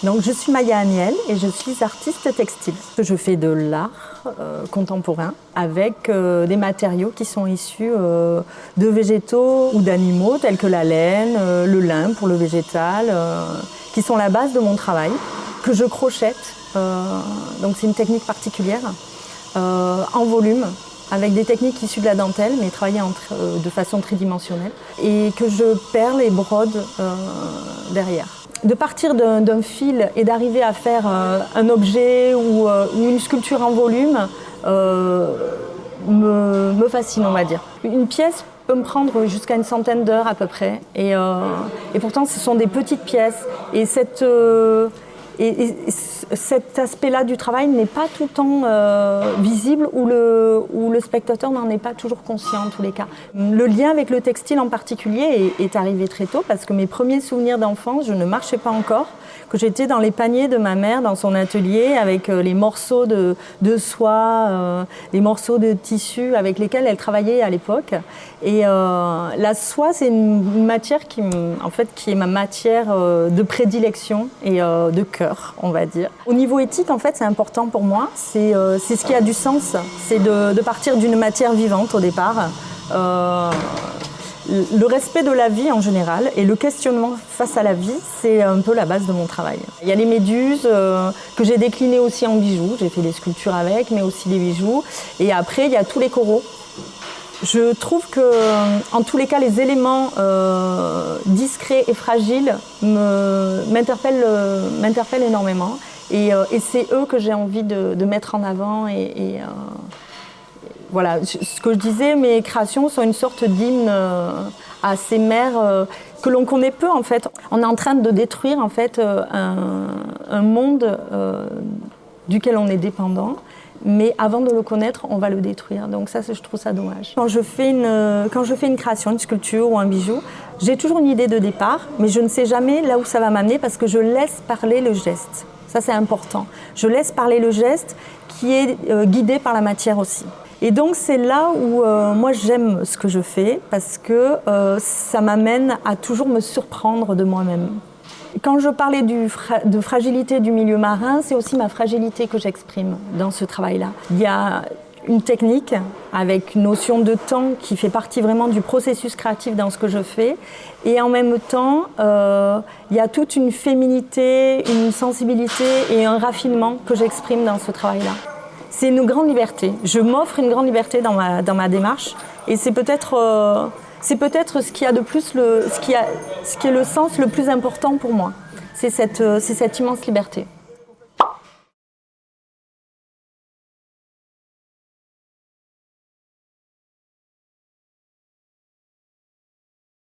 Donc, je suis Maya Aniel et je suis artiste textile. Je fais de l'art contemporain avec des matériaux qui sont issus de végétaux ou d'animaux tels que la laine, le lin pour le végétal, qui sont la base de mon travail, que je crochette. Donc c'est une technique particulière, en volume, avec des techniques issues de la dentelle, mais travaillées de façon tridimensionnelle, et que je perle et brode derrière. De partir d'un fil et d'arriver à faire un objet ou une sculpture en volume me fascine, on va dire. Une pièce peut me prendre jusqu'à une centaine d'heures à peu près, et pourtant ce sont des petites pièces. Et cet aspect-là du travail n'est pas tout le temps visible ou le spectateur n'en est pas toujours conscient en tous les cas. Le lien avec le textile en particulier est arrivé très tôt parce que mes premiers souvenirs d'enfance, je ne marchais pas encore, que j'étais dans les paniers de ma mère dans son atelier avec les morceaux de soie, les morceaux de tissu avec lesquels elle travaillait à l'époque. Et la soie, c'est une matière qui est ma matière de prédilection et de cœur, on va dire. Au niveau éthique, en fait, c'est important pour moi. C'est ce qui a du sens. C'est de partir d'une matière vivante au départ. Le respect de la vie en général et le questionnement face à la vie, c'est un peu la base de mon travail. Il y a les méduses que j'ai déclinées aussi en bijoux. J'ai fait des sculptures avec, mais aussi des bijoux. Et après, il y a tous les coraux. Je trouve que, en tous les cas, les éléments discrets et fragiles m'interpellent énormément. Et c'est eux que j'ai envie de mettre en avant. Voilà, ce que je disais, mes créations sont une sorte d'hymne à ces mères que l'on connaît peu en fait. On est en train de détruire en fait un monde duquel on est dépendant. Mais avant de le connaître, on va le détruire. Donc ça, je trouve ça dommage. Quand je fais une création, une sculpture ou un bijou, j'ai toujours une idée de départ, mais je ne sais jamais là où ça va m'amener parce que je laisse parler le geste. Ça, c'est important. Je laisse parler le geste qui est guidé par la matière aussi. Et donc, c'est là où moi, j'aime ce que je fais parce que ça m'amène à toujours me surprendre de moi-même. Quand je parlais de fragilité du milieu marin, c'est aussi ma fragilité que j'exprime dans ce travail-là. Il y a une technique avec une notion de temps qui fait partie vraiment du processus créatif dans ce que je fais. Et en même temps, il y a toute une féminité, une sensibilité et un raffinement que j'exprime dans ce travail-là. C'est une grande liberté. Je m'offre une grande liberté dans ma démarche. Et c'est peut-être ce qui a de plus ce qui est le sens le plus important pour moi. C'est cette immense liberté.